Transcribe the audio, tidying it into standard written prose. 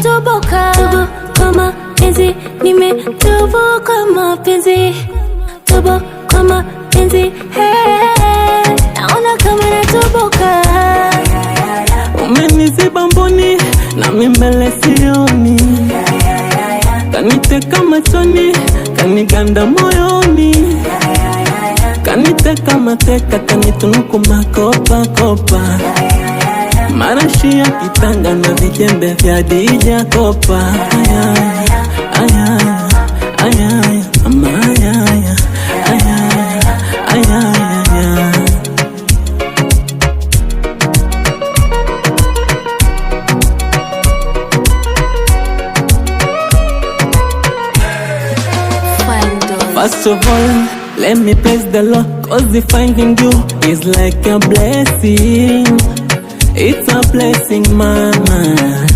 nimetoboka. Tobo kwa mapenzi, nimetoboka mapenzi. Tobo kwa mapenzi, hey, naona kama natoboka. Umeniziba mboni na mbele sioni, kaniteka machoni, kaniganda moyoni, kaniteka mateka, kanitunuku makopa kopa, marashi ya kitanga na vijembe vya DJ Kopa. Ayaya, ayaya, ama ayaya, ayaya, ayaya. First of all, let me praise the Lord, cause the finding you is like a blessing. It's a blessing, mama.